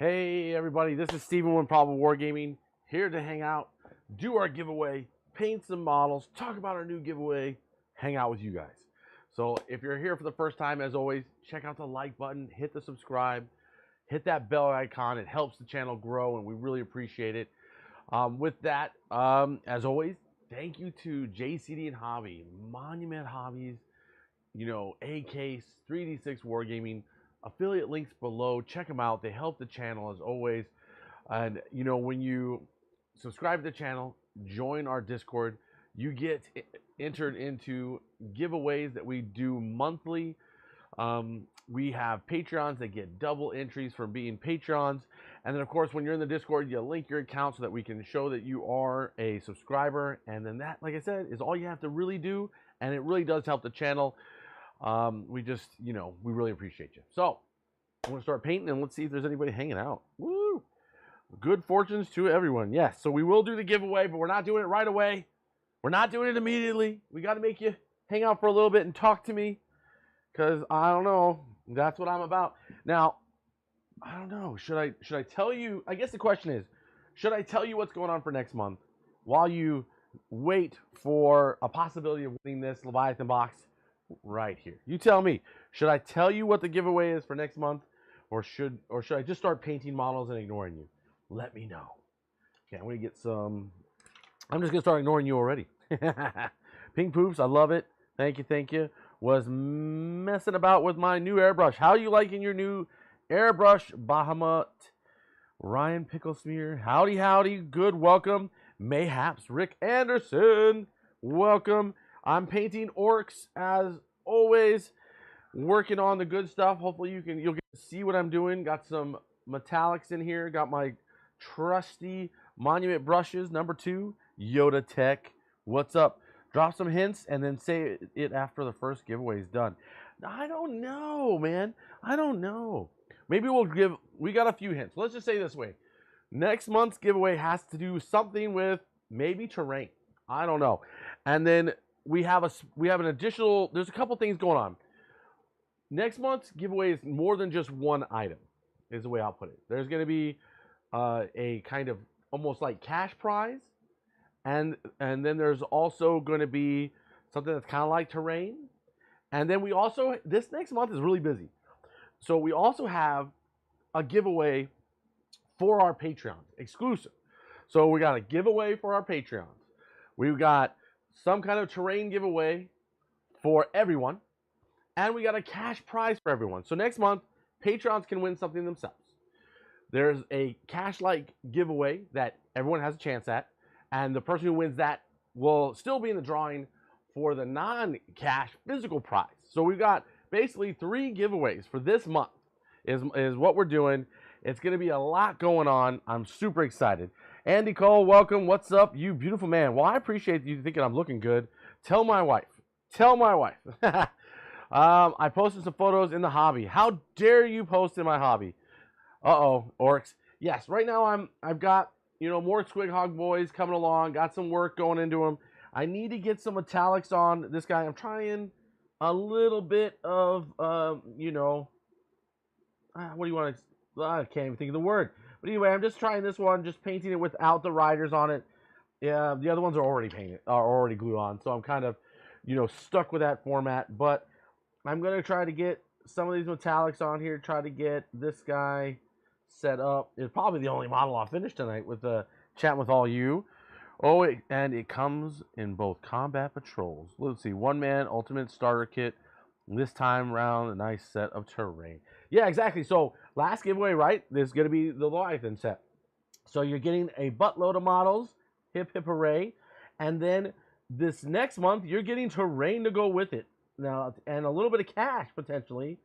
Hey everybody, this is Steven with Improbable Wargaming, here to hang out, do our giveaway, paint some models, talk about our new giveaway, hang out with you guys. So if you're here for the first time, as always, check out the like button, hit the subscribe, hit that bell icon. It helps the channel grow and we really appreciate it. With that, as always, thank you to JCD and Hobby, Monument Hobbies, A-Case, 3D6 Wargaming. Affiliate links below. Check them out. They help the channel as always. And when you subscribe to the channel, join our Discord, you get entered into giveaways that we do monthly. We have Patreons that get double entries for being Patrons. And then of course, when you're in the Discord, you link your account so that we can show that you are a subscriber. And then that, like I said, is all you have to really do. And it really does help the channel. We just, we really appreciate you. So, I'm going to start painting and let's see if there's anybody hanging out. Woo! Good fortunes to everyone. Yes, so we will do the giveaway, but we're not doing it right away. We're not doing it immediately. We got to make you hang out for a little bit and talk to me because I don't know. That's what I'm about. Now, I don't know. Should I tell you? I guess the question is, should I tell you what's going on for next month while you wait for a possibility of winning this Leviathan box? Right here. You tell me. Should I tell you what the giveaway is for next month, or should I just start painting models and ignoring you? Let me know. Okay, I'm gonna get some. I'm just gonna start ignoring you already. Pink poops, I love it. Thank you, thank you. Was messing about with my new airbrush. How are you liking your new airbrush, Bahamut? Ryan Picklesmear, howdy, howdy. Good, welcome. Mayhaps, Rick Anderson, welcome. I'm painting orcs as always, working on the good stuff. Hopefully you'll get to see what I'm doing. Got some metallics in here. Got my trusty Monument brushes, number 2, Yoda Tech. What's up? Drop some hints and then say it after the first giveaway is done. I don't know, man. I don't know. Maybe we got a few hints. Let's just say this way. Next month's giveaway has to do something with maybe terrain. I don't know. And then we have an additional, there's a couple things going on. Next month's giveaway is more than just one item, is the way I'll put it. There's going to be a kind of almost like cash prize. And then there's also going to be something that's kind of like terrain. And then we also, this next month is really busy. So we also have a giveaway for our Patreons, exclusive. So we got a giveaway for our Patreons. We've got some kind of terrain giveaway for everyone, and we got a cash prize for everyone. So next month, Patrons can win something themselves. There's a cash-like giveaway that everyone has a chance at, and the person who wins that will still be in the drawing for the non-cash physical prize. So we've got basically 3 giveaways for this month is what we're doing. It's going to be a lot going on. I'm super excited. Andy Cole, welcome. What's up, you beautiful man? Well, I appreciate you thinking I'm looking good. Tell my wife. Tell my wife. I posted some photos in the hobby. How dare you post in my hobby? Uh-oh, orcs. Yes, right now I've got, more Squig Hog boys coming along. Got some work going into them. I need to get some metallics on this guy. I'm trying a little bit of, what do you want to, I can't even think of the word. But anyway, I'm just trying this one, just painting it without the riders on it. Yeah, the other ones are already painted, are already glued on. So I'm kind of, stuck with that format. But I'm going to try to get some of these metallics on here, try to get this guy set up. It's probably the only model I'll finish tonight with chatting with all you. Oh, and it comes in both combat patrols. Let's see, 1-man ultimate starter kit. This time around, a nice set of terrain. Yeah, exactly. So last giveaway, right? There's going to be the Leviathan set. So you're getting a buttload of models. Hip, hip, hooray. And then this next month, you're getting terrain to go with it. Now, and a little bit of cash, potentially,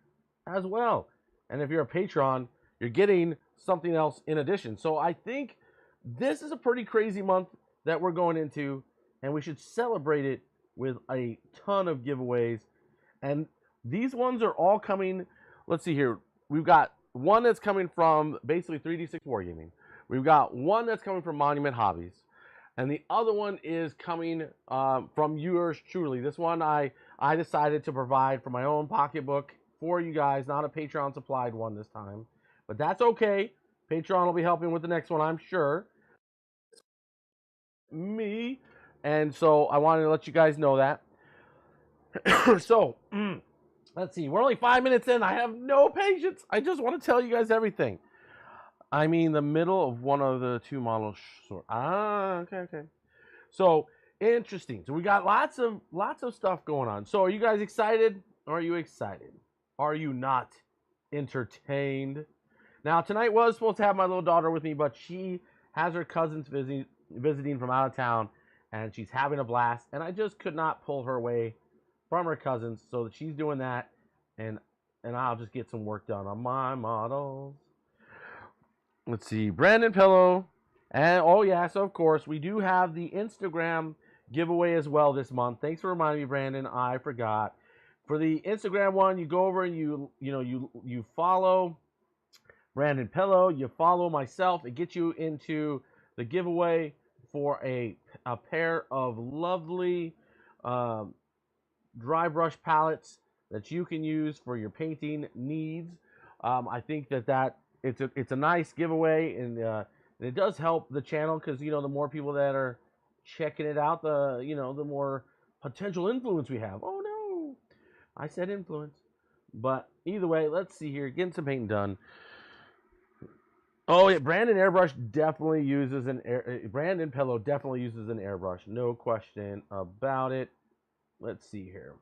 as well. And if you're a patron, you're getting something else in addition. So I think this is a pretty crazy month that we're going into. And we should celebrate it with a ton of giveaways. And these ones are all coming. Let's see here. We've got one that's coming from basically 3D6 Wargaming. We've got one that's coming from Monument Hobbies. And the other one is coming from yours truly. This one I decided to provide from my own pocketbook for you guys. Not a Patreon supplied one this time. But that's okay. Patreon will be helping with the next one, I'm sure. Me. And so I wanted to let you guys know that. So, let's see. We're only 5 minutes in. I have no patience. I just want to tell you guys everything. I mean, the middle of one of the two models. Okay. So, interesting. So we got lots of stuff going on. So, are you guys excited? Or are you excited? Are you not entertained? Now, tonight was supposed to have my little daughter with me, but she has her cousins visiting from out of town, and she's having a blast. And I just could not pull her away from her cousins, so that she's doing that, and I'll just get some work done on my models. Let's see, Brandon Pillow, and oh yes, of course, we do have the Instagram giveaway as well this month. Thanks for reminding me, Brandon. I forgot. For the Instagram one, you go over and you follow Brandon Pillow, you follow myself. It gets you into the giveaway for a pair of lovely dry brush palettes that you can use for your painting needs. I think that it's a nice giveaway, and it does help the channel, because the more people that are checking it out, the more potential influence we have. Oh no, I said influence. But either way, let's see here, getting some painting done. Oh yeah, Brandon Pillow definitely uses an airbrush, no question about it. Let's see here.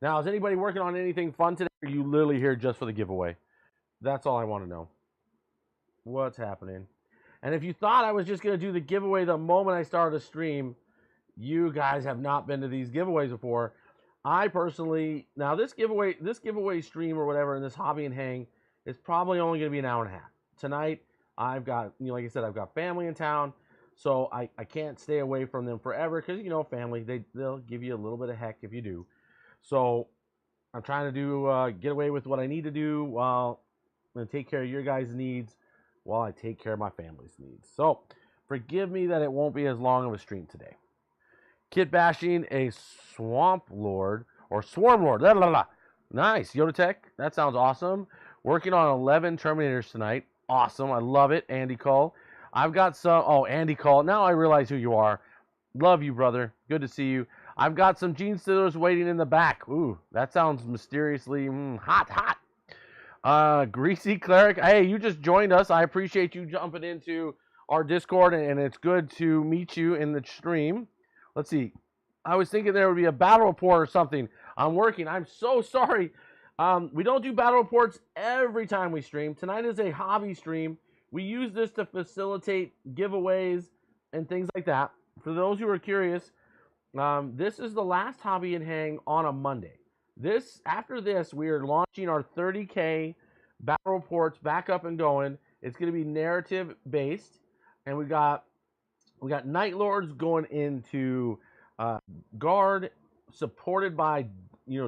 Now, is anybody working on anything fun today, or are you literally here just for the giveaway? That's all I want to know. What's happening? And if you thought I was just going to do the giveaway the moment I started a stream, you guys have not been to these giveaways before. I personally, now this giveaway stream or whatever, in this hobby and hang, is probably only going to be an hour and a half. Tonight, I've got, like I said, I've got family in town. So I can't stay away from them forever, because, family, they'll give you a little bit of heck if you do. So I'm trying to get away with what I need to do while and take care of your guys' needs while I take care of my family's needs. So forgive me that it won't be as long of a stream today. Kit bashing a swamp lord or swarm lord. Nice. Yoda Tech. That sounds awesome. Working on 11 Terminators tonight. Awesome. I love it. Andy Cole. I've got some. Oh, Andy Call. Now I realize who you are. Love you, brother. Good to see you. I've got some Gene Stillers waiting in the back. Ooh, that sounds mysteriously hot. Greasy Cleric. Hey, you just joined us. I appreciate you jumping into our Discord, and it's good to meet you in the stream. Let's see. I was thinking there would be a battle report or something. I'm working. I'm so sorry. We don't do battle reports every time we stream. Tonight is a hobby stream. We use this to facilitate giveaways and things like that. For those who are curious, this is the last hobby and hang on a Monday. After this, we are launching our 30K battle reports back up and going. It's going to be narrative based, and we got Night Lords going into guard, supported by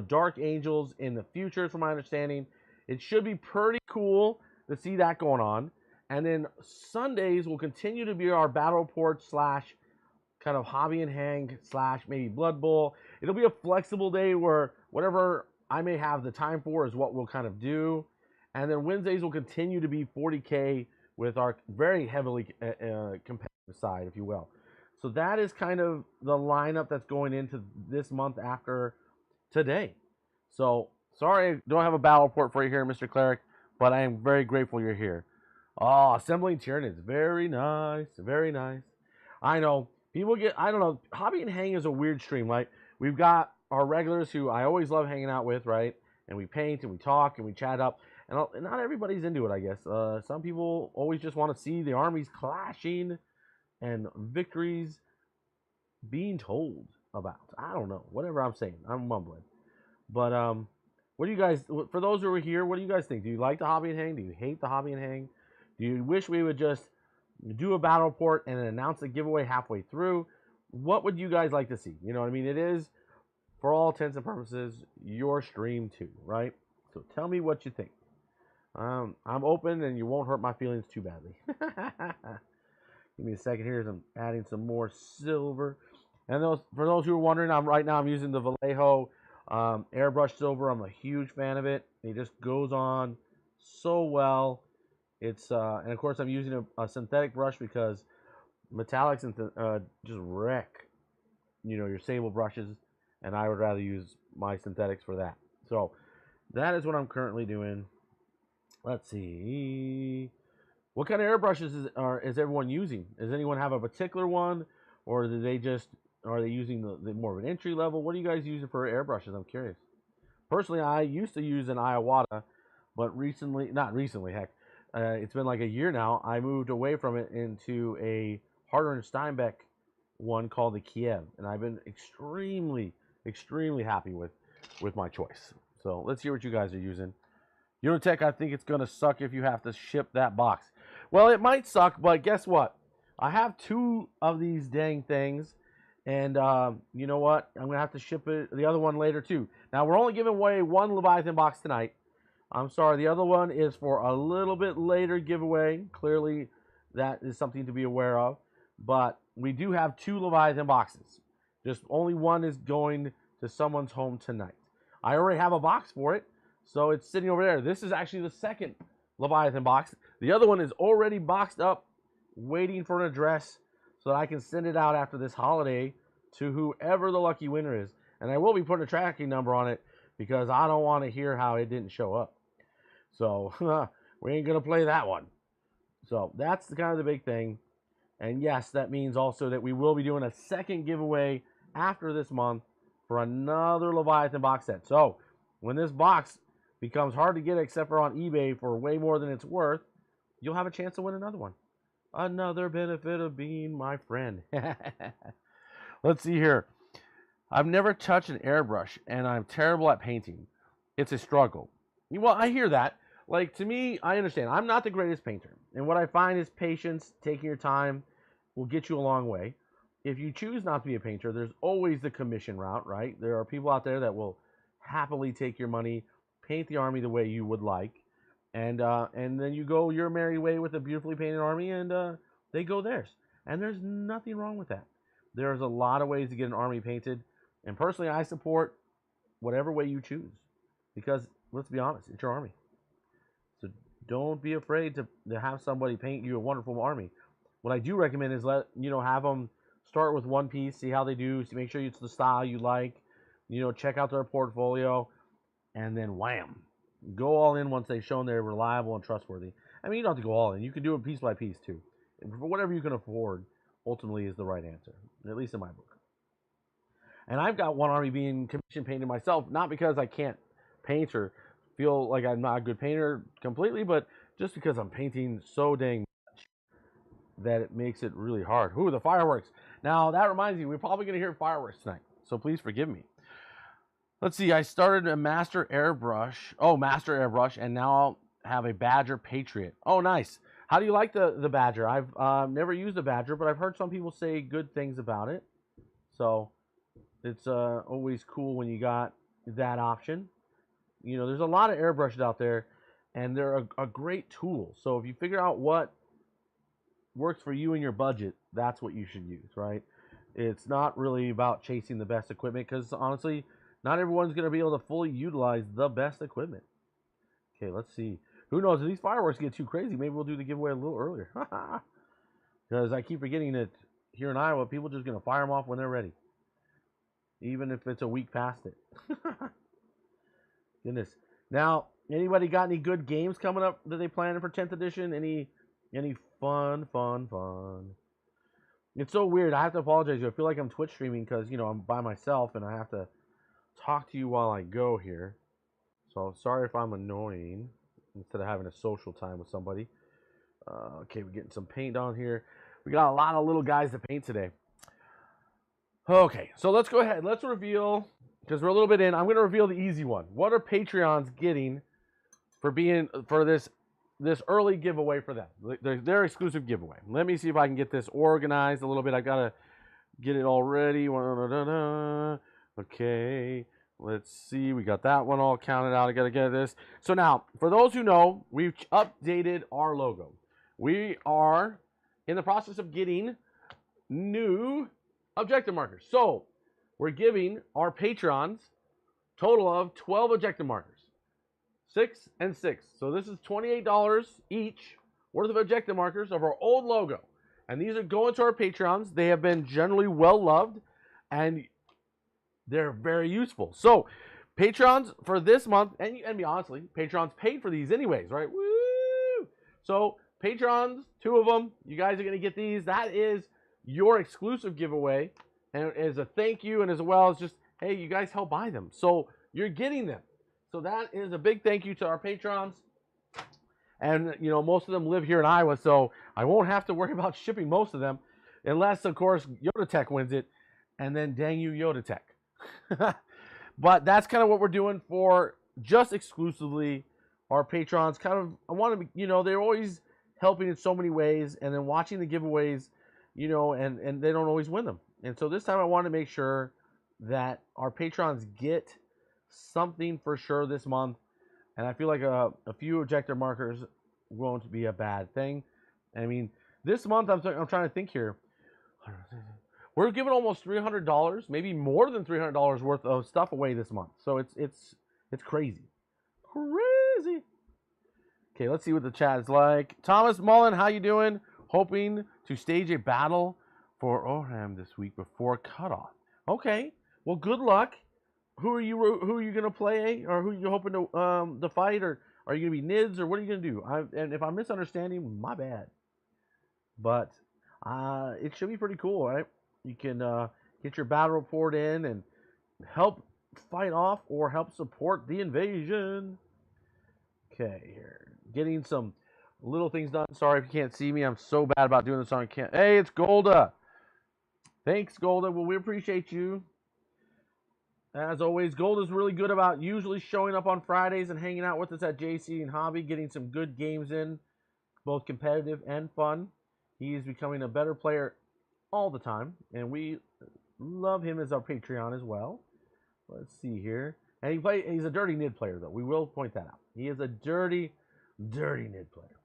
Dark Angels in the future, from my understanding. It should be pretty cool to see that going on. And then Sundays will continue to be our battle report / kind of hobby and hang / maybe Blood Bowl. It'll be a flexible day where whatever I may have the time for is what we'll kind of do. And then Wednesdays will continue to be 40K with our very heavily competitive side, if you will. So that is kind of the lineup that's going into this month after today. So sorry I don't have a battle report for you here, Mr. Cleric, but I am very grateful you're here. Oh, assembling Tyranids. Very nice. Very nice. I know. People I don't know. Hobby and hang is a weird stream, right? We've got our regulars who I always love hanging out with, right? And we paint and we talk and we chat up. And not everybody's into it, I guess. Some people always just want to see the armies clashing and victories being told about. I don't know. Whatever I'm saying. I'm mumbling. But what do you guys, for those who are here, what do you guys think? Do you like the hobby and hang? Do you hate the hobby and hang? Do you wish we would just do a battle report and then announce the giveaway halfway through? What would you guys like to see? You know what I mean? It is, for all intents and purposes, your stream too, right? So tell me what you think. I'm open, and you won't hurt my feelings too badly. Give me a second here as I'm adding some more silver. And for those who are wondering, right now I'm using the Vallejo airbrush silver. I'm a huge fan of it. It just goes on so well. It's and of course I'm using a synthetic brush because metallics and just wreck, your sable brushes, and I would rather use my synthetics for that. So that is what I'm currently doing. Let's see. What kind of airbrushes is everyone using? Does anyone have a particular one, or are they using the more of an entry level? What are you guys using for airbrushes? I'm curious. Personally, I used to use an Iwata, but not recently, heck, it's been like a year now. I moved away from it into a Harder and Steinbeck one called the Kiev, and I've been extremely, extremely happy with my choice. So let's hear what you guys are using. Unitech, I think it's going to suck if you have to ship that box. Well, it might suck, but guess what? I have 2 of these dang things, and you know what? I'm going to have to ship the other one later, too. Now, we're only giving away 1 Leviathan box tonight. I'm sorry, the other one is for a little bit later giveaway. Clearly, that is something to be aware of. But we do have 2 Leviathan boxes. Just only one is going to someone's home tonight. I already have a box for it, so it's sitting over there. This is actually the second Leviathan box. The other one is already boxed up, waiting for an address so that I can send it out after this holiday to whoever the lucky winner is. And I will be putting a tracking number on it because I don't want to hear how it didn't show up. So we ain't going to play that one. So that's kind of the big thing. And yes, that means also that we will be doing a second giveaway after this month for another Leviathan box set. So when this box becomes hard to get except for on eBay for way more than it's worth, you'll have a chance to win another one. Another benefit of being my friend. Let's see here. I've never touched an airbrush, and I'm terrible at painting. It's a struggle. Well, I hear that. Like, to me, I understand. I'm not the greatest painter. And what I find is patience, taking your time, will get you a long way. If you choose not to be a painter, there's always the commission route, right? There are people out there that will happily take your money, paint the army the way you would like, and then you go your merry way with a beautifully painted army, and they go theirs. And there's nothing wrong with that. There's a lot of ways to get an army painted, and personally, I support whatever way you choose, because let's be honest, it's your army. So don't be afraid to have somebody paint you a wonderful army. What I do recommend is have them start with one piece, see how they do, make sure it's the style you like, check out their portfolio, and then wham, go all in once they've shown they're reliable and trustworthy. I mean, you don't have to go all in. You can do it piece by piece too. For whatever you can afford, ultimately is the right answer, at least in my book. And I've got one army being commission painted myself, not because I can't paint or feel like I'm not a good painter completely, but just because I'm painting so dang much that it makes it really hard. Ooh, the fireworks. Now, that reminds me, we're probably going to hear fireworks tonight, so please forgive me. Let's see, I started a Master Airbrush, and now I'll have a Badger Patriot. Oh, nice. How do you like the Badger? I've never used a Badger, but I've heard some people say good things about it. So it's always cool when you got that option. There's a lot of airbrushes out there, and they're a great tool. So if you figure out what works for you and your budget, that's what you should use, right? It's not really about chasing the best equipment, because honestly, not everyone's going to be able to fully utilize the best equipment. Okay, let's see. Who knows? If these fireworks get too crazy, maybe we'll do the giveaway a little earlier. Because I keep forgetting that here in Iowa, people are just going to fire them off when they're ready. Even if it's a week past it. Goodness. Now, anybody got any good games coming up that they planning for 10th edition? Any fun? It's so weird. I have to apologize. I feel like I'm Twitch streaming because, I'm by myself and I have to talk to you while I go here. So sorry if I'm annoying instead of having a social time with somebody. Okay, we're getting some paint on here. We got a lot of little guys to paint today. Okay, so let's go ahead. Let's reveal, because we're a little bit in, I'm going to reveal the easy one. What are Patreons getting for this early giveaway for them? Their exclusive giveaway. Let me see if I can get this organized a little bit. I got to get it all ready. Okay, let's see. We got that one all counted out. I got to get this. So now, for those who know, we've updated our logo. We are in the process of getting new objective markers. So we're giving our patrons total of 12 objective markers. 6 and 6. So this is $28 each worth of objective markers of our old logo. And these are going to our Patreons. They have been generally well loved, and they're very useful. So, Patrons for this month, and be honestly, Patrons paid for these anyways, right? Woo! So, Patrons, 2 of them, you guys are going to get these. That is your exclusive giveaway, and as a thank you, and as well as just, hey, you guys help buy them. So, you're getting them. So, that is a big thank you to our Patrons. And, you know, most of them live here in Iowa, so I won't have to worry about shipping most of them, unless, of course, Yoda Tech wins it, and then dang you, Yoda Tech. But that's kind of what we're doing for just exclusively our patrons. Kind of, I want to be, you know, they're always helping in so many ways, and then watching the giveaways, you know, and they don't always win them. And so this time I want to make sure that our patrons get something for sure this month. And I feel like a few objective markers won't be a bad thing. I mean, this month I'm trying to think here. We're giving almost $300, maybe more than $300 worth of stuff away this month. So it's crazy. Crazy. Okay, let's see what the chat is like. Thomas Mullen, how you doing? Hoping to stage a battle for Warhammer this week before cutoff. Okay. Well, good luck. Who are you gonna play, or who are you hoping to fight, or are you gonna be Nids, or what are you gonna do? And if I'm misunderstanding, my bad. But it should be pretty cool, right? You can get your battle report in and help fight off or help support the invasion. Okay, here. Getting some little things done. Sorry if you can't see me. I'm so bad about doing this on camera. Hey, it's Golda. Thanks, Golda. Well, we appreciate you. As always, Golda's really good about usually showing up on Fridays and hanging out with us at JC and Hobby, getting some good games in, both competitive and fun. He is becoming a better player all the time, and we love him as our Patreon as well. Let's see here. And he's a dirty Nid player, though. We will point that out. He is a dirty Nid player.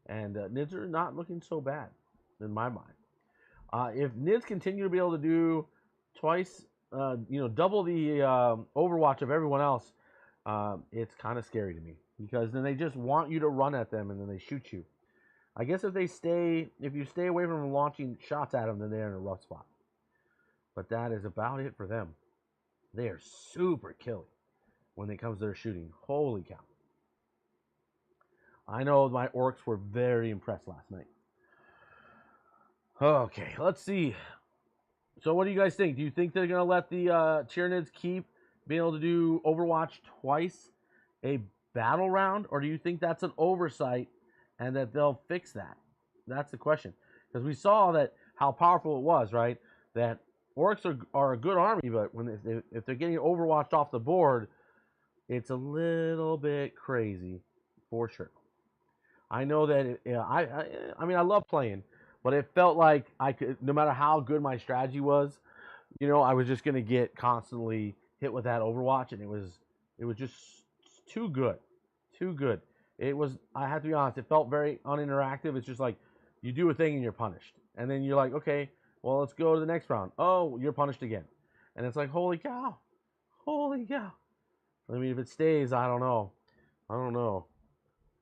And Nids are not looking so bad, in my mind. If Nids continue to be able to do twice, double the Overwatch of everyone else, it's kind of scary to me. Because then they just want you to run at them, and then they shoot you. I guess if you stay away from them launching shots at them, then they're in a rough spot. But that is about it for them. They are super killy when it comes to their shooting. Holy cow. I know my orcs were very impressed last night. Okay, let's see. So what do you guys think? Do you think they're going to let the Tyranids keep being able to do Overwatch twice a battle round? Or do you think that's an oversight and that they'll fix that? That's the question. Because we saw that how powerful it was, right? That orcs are a good army, but if they're getting overwatched off the board, it's a little bit crazy for sure. I know that I mean I love playing, but it felt like I could, no matter how good my strategy was, I was just gonna get constantly hit with that Overwatch, and it was just too good. It was, I have to be honest, it felt very uninteractive. It's just like you do a thing and you're punished, and then you're like, okay, well, let's go to the next round. Oh, you're punished again, and it's like, holy cow. I mean, if it stays, I don't know.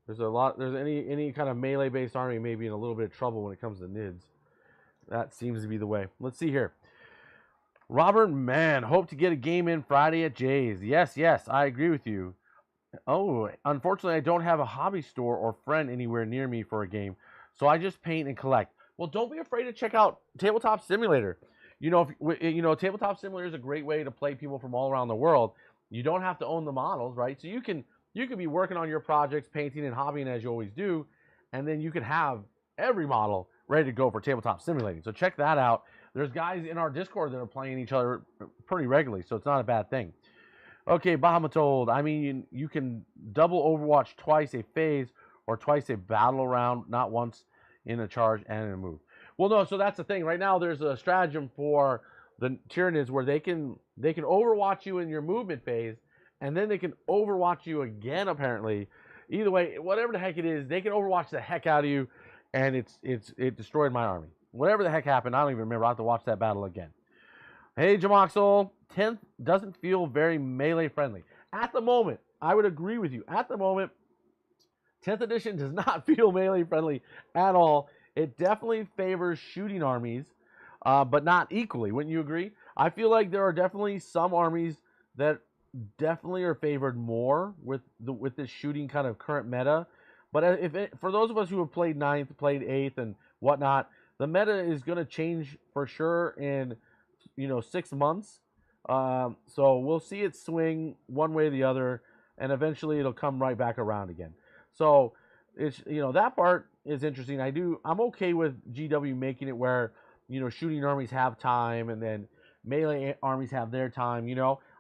There's any kind of melee-based army may be in a little bit of trouble when it comes to Nids. That seems to be the way. Let's see here. Robert Mann, hope to get a game in Friday at Jay's. Yes, I agree with you. Oh, unfortunately, I don't have a hobby store or friend anywhere near me for a game, so I just paint and collect. Well, don't be afraid to check out Tabletop Simulator. Tabletop Simulator is a great way to play people from all around the world. You don't have to own the models, right? So you can be working on your projects, painting and hobbying as you always do, and then you can have every model ready to go for Tabletop Simulating. So check that out. There's guys in our Discord that are playing each other pretty regularly, so it's not a bad thing. Okay, Bahamatold, I mean, you can double Overwatch twice a phase or twice a battle round, not once in a charge and in a move. Well, no, so that's the thing. Right now, there's a stratagem for the Tyranids where they can Overwatch you in your movement phase, and then they can Overwatch you again, apparently. Either way, whatever the heck it is, they can Overwatch the heck out of you, and it destroyed my army. Whatever the heck happened, I don't even remember. I'll have to watch that battle again. Hey, Jamoxel, 10th doesn't feel very melee friendly. At the moment, I would agree with you. At the moment, 10th edition does not feel melee friendly at all. It definitely favors shooting armies, but not equally. Wouldn't you agree? I feel like there are definitely some armies that definitely are favored more with this shooting kind of current meta. But for those of us who have played 9th, played 8th, and whatnot, the meta is going to change for sure in 6 months. So we'll see it swing one way or the other, and eventually it'll come right back around again. So it's that part is interesting. I'm okay with GW making it where shooting armies have time and then melee armies have their time.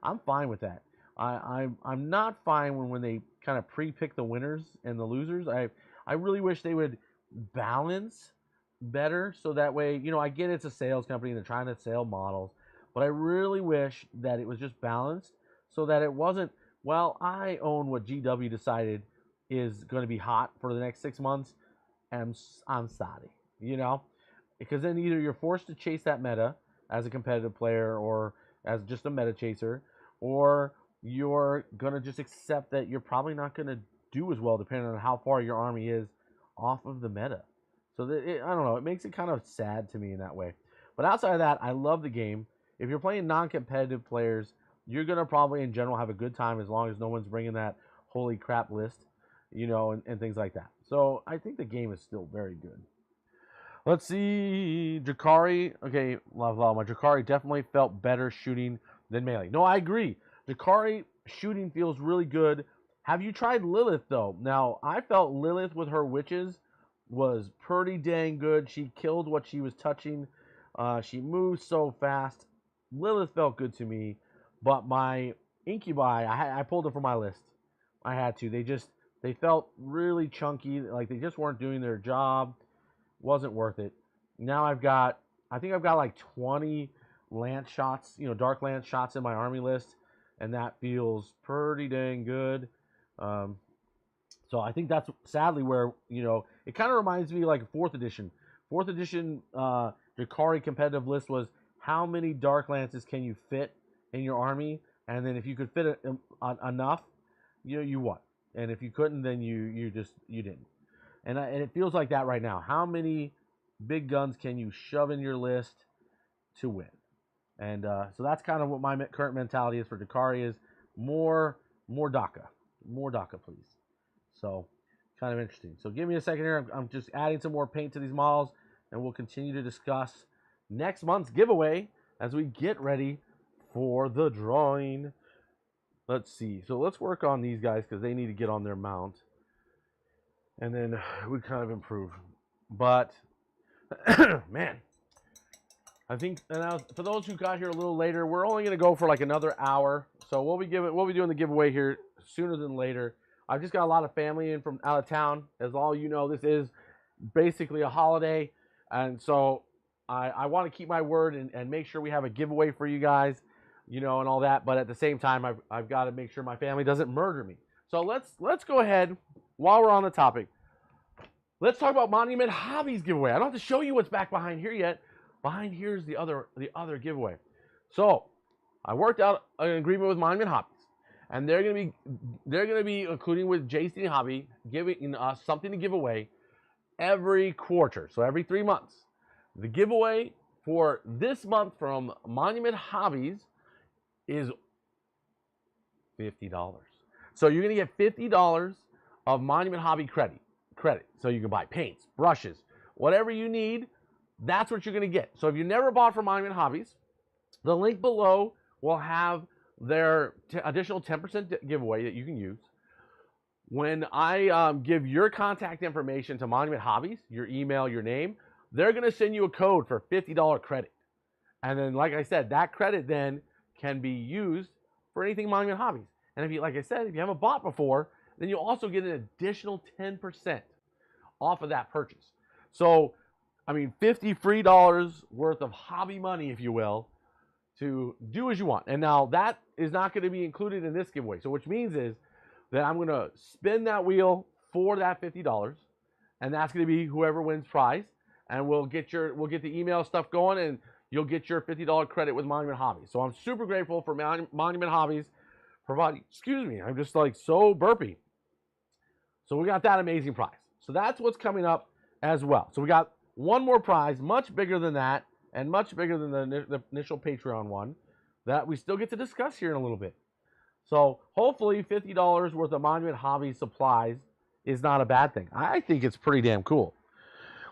I'm fine with that. I'm not fine when they kind of pre-pick the winners and the losers. I really wish they would balance better so that way, I get it's a sales company, they're trying to sell models, but I really wish that it was just balanced so that it wasn't, well, I own what GW decided is going to be hot for the next 6 months, and I'm sorry, because then either you're forced to chase that meta as a competitive player or as just a meta chaser, or you're going to just accept that you're probably not going to do as well depending on how far your army is off of the meta. So I don't know, it makes it kind of sad to me in that way. But outside of that, I love the game. If you're playing non-competitive players, you're going to probably in general have a good time as long as no one's bringing that holy crap list, and things like that. So I think the game is still very good. Let's see, Drakari. Okay, my Drakari definitely felt better shooting than melee. No, I agree. Drakari shooting feels really good. Have you tried Lilith, though? Now, I felt Lilith with her witches was pretty dang good. She killed what she was touching. She moves so fast. Lilith felt good to me, but my Incubi, I pulled them from my list. I had to. They felt really chunky, like they just weren't doing their job. Wasn't worth it. Now I think I've got like 20 lance shots, dark lance shots in my army list, and that feels pretty dang good. So I think that's sadly where, it kind of reminds me like 4th edition. 4th edition Drakari competitive list was how many dark lances can you fit in your army, and then if you could fit enough, you won. And if you couldn't, then you didn't. And it feels like that right now. How many big guns can you shove in your list to win? And so that's kind of what my current mentality is for Drakari is more DACA. More DACA, please. So kind of interesting. So give me a second here. I'm just adding some more paint to these models, and we'll continue to discuss next month's giveaway as we get ready for the drawing. Let's see. So let's work on these guys because they need to get on their mount. And then we kind of improve. But, man, I think, and for those who got here a little later, we're only going to go for like another hour. So we'll be doing the giveaway here sooner than later. I've just got a lot of family in from out of town. As all you know, this is basically a holiday. And so I want to keep my word and make sure we have a giveaway for you guys, and all that. But at the same time, I've got to make sure my family doesn't murder me. So let's go ahead. While we're on the topic, let's talk about Monument Hobbies giveaway. I don't have to show you what's back behind here yet. Behind here is the other giveaway. So I worked out an agreement with Monument Hobbies, and they're gonna be including with JC Hobby giving us something to give away every quarter. So every 3 months. The giveaway for this month from Monument Hobbies is $50. So you're gonna get $50 of Monument Hobby credit. So you can buy paints, brushes, whatever you need, that's what you're going to get. So if you never bought from Monument Hobbies, the link below will have their additional 10% giveaway that you can use. When I give your contact information to Monument Hobbies, your email, your name, they're going to send you a code for $50 credit. And then, like I said, that credit then can be used for anything Monument Hobbies. And if you, like I said, if you haven't bought before, then you'll also get an additional 10% off of that purchase. So, I mean, $50 free worth of hobby money, if you will, to do as you want. And now that is not going to be included in this giveaway. So which means is that I'm going to spin that wheel for that $50, and that's going to be whoever wins prize. And we'll get the email stuff going, and you'll get your $50 credit with Monument Hobbies. So I'm super grateful for Monument Hobbies providing, excuse me, I'm just like so burpy. So we got that amazing prize. So that's what's coming up as well. So we got one more prize, much bigger than that, and much bigger than the initial Patreon one, that we still get to discuss here in a little bit. So hopefully $50 worth of Monument Hobby supplies is not a bad thing. I think it's pretty damn cool.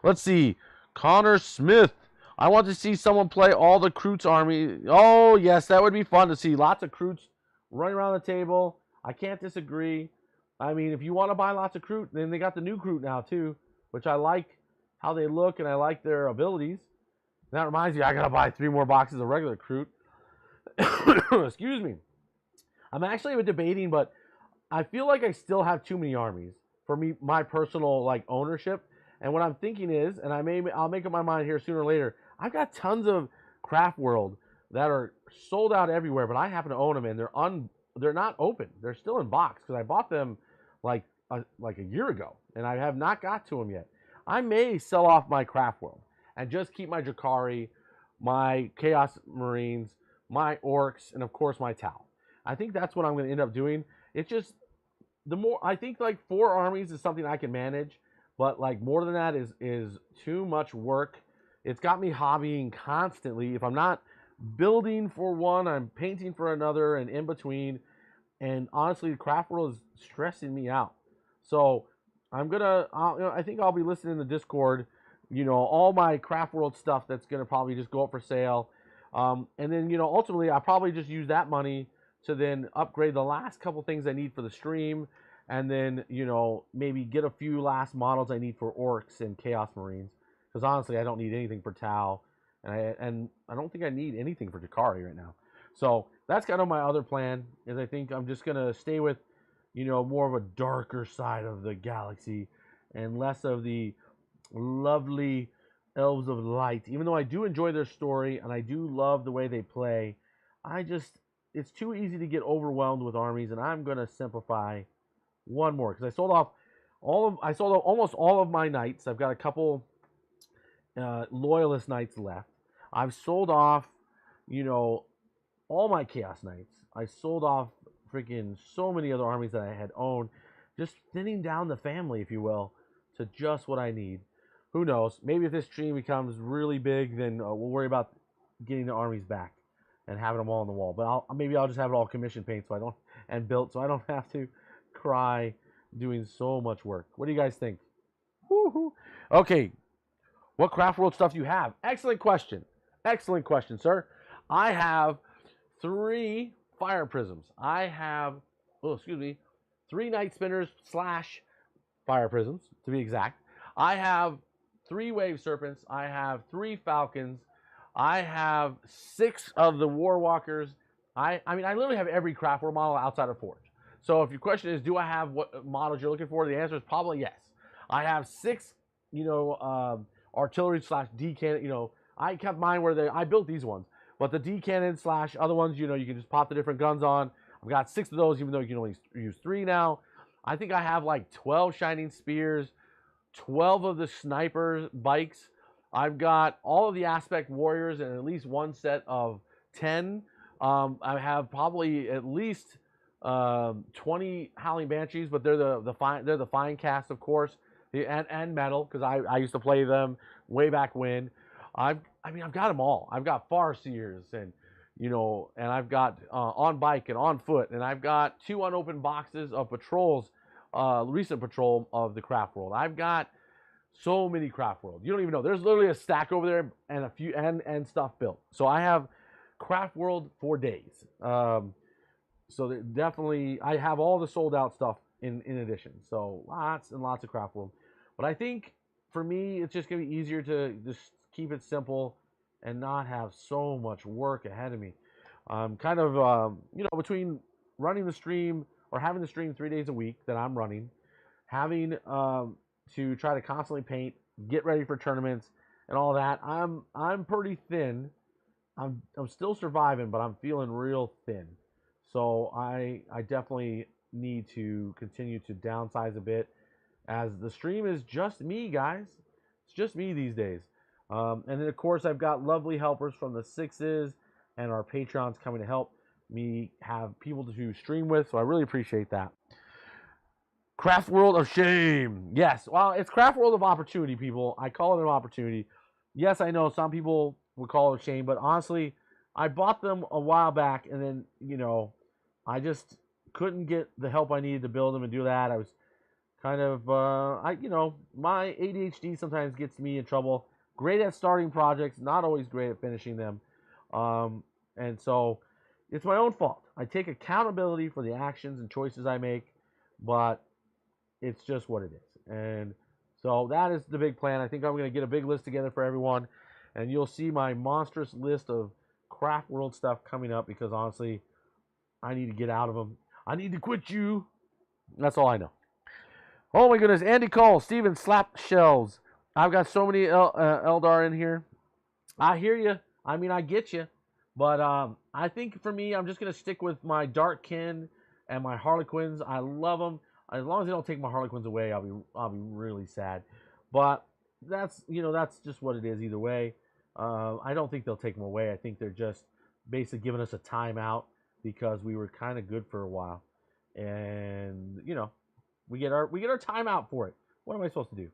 Let's see. Connor Smith. I want to see someone play all the Kroots army. Oh, yes, that would be fun to see. Lots of Kroots running around the table. I can't disagree. I mean, if you want to buy lots of Kroot, then they got the new Kroot now, too, which I like how they look and I like their abilities. And that reminds me, I got to buy 3 more boxes of regular Kroot. Excuse me. I'm actually debating, but I feel like I still have too many armies for me, my personal like ownership. And what I'm thinking is, and I'll make up my mind here sooner or later, I've got tons of Craft World that are sold out everywhere, but I happen to own them, and they're not open. They're still in box because I bought them like a year ago, and I have not got to them yet. I may sell off my Craft World and just keep my Drakari, my Chaos Marines, my Orcs, and of course my Tau. I think that's what I'm going to end up doing. It's just I think like 4 armies is something I can manage. But like more than that is too much work. It's got me hobbying constantly. If I'm not building for one, I'm painting for another and in between. And honestly, Craft World is stressing me out. So I'm I think I'll be listening in the Discord. All my Craft World stuff that's gonna probably just go up for sale. And then ultimately I'll probably just use that money to then upgrade the last couple things I need for the stream. And then, maybe get a few last models I need for Orcs and Chaos Marines. Because honestly, I don't need anything for Tau. And I don't think I need anything for Drakari right now. So that's kind of my other plan, is I think I'm just going to stay with, more of a darker side of the galaxy. And less of the lovely Elves of Light. Even though I do enjoy their story, and I do love the way they play, it's too easy to get overwhelmed with armies. And I'm going to simplify one more, because I sold off almost all of my knights. I've got a couple loyalist knights left. I've sold off, all my chaos knights. I sold off freaking so many other armies that I had owned, just thinning down the family, if you will, to just what I need. Who knows? Maybe if this stream becomes really big, then we'll worry about getting the armies back and having them all on the wall. But maybe I'll just have it all commission paint and built, so I don't have to cry doing so much work. What do you guys think? Woo-hoo. Okay, what Craft World stuff do you have? Excellent question, sir. I have 3 fire prisms. I have 3 night spinners / fire prisms, to be exact. I have 3 wave serpents. I have 3 falcons. I have 6 of the war walkers. I literally have every Craft World model outside of Forge. So if your question is, do I have what models you're looking for? The answer is probably yes. I have 6, artillery / D cannon. I kept mine where I built these ones, but the D cannon / other ones, you can just pop the different guns on. I've got 6 of those, even though you can only use 3 now. I think I have like 12 shining spears, 12 of the snipers bikes. I've got all of the aspect warriors and at least 1 set of 10. I have probably at least 20 Howling Banshees, but they're the fine cast, of course, and metal, because I used to play them way back when. I've got them all. I've got Farseers and I've got on bike and on foot, and I've got 2 unopened boxes of patrols, recent patrol of the Craft World. I've got so many Craft World. You don't even know. There's literally a stack over there and a few and stuff built. So I have Craft World for days. So definitely, I have all the sold out stuff in addition. So lots and lots of Craft World. But I think for me, it's just going to be easier to just keep it simple and not have so much work ahead of me. Kind of, between running the stream or having the stream 3 days a week that I'm running, having to try to constantly paint, get ready for tournaments and all that, I'm pretty thin. I'm still surviving, but I'm feeling real thin. So I definitely need to continue to downsize a bit, as the stream is just me, guys. It's just me these days. And then, of course, I've got lovely helpers from the 6s and our Patreons coming to help me have people to stream with, so I really appreciate that. Craft World of Shame. Yes. Well, it's Craft World of Opportunity, people. I call it an opportunity. Yes, I know some people would call it shame, but honestly, I bought them a while back, and then, I just couldn't get the help I needed to build them and do that. I was kind of, my ADHD sometimes gets me in trouble. Great at starting projects, not always great at finishing them. And so it's my own fault. I take accountability for the actions and choices I make, but it's just what it is. And so that is the big plan. I think I'm going to get a big list together for everyone, and you'll see my monstrous list of Craft World stuff coming up, because honestly, I need to get out of them. I need to quit you. That's all I know. Oh my goodness, Andy Cole, Steven Slap Shells. I've got so many Eldar in here. I hear you. I mean, I get you. But I think for me, I'm just going to stick with my Dark Kin and my Harlequins. I love them. As long as they don't take my Harlequins away, I'll be really sad. But that's just what it is either way. I don't think they'll take them away. I think they're just basically giving us a timeout because we were kind of good for a while. And, we get our timeout for it. What am I supposed to do?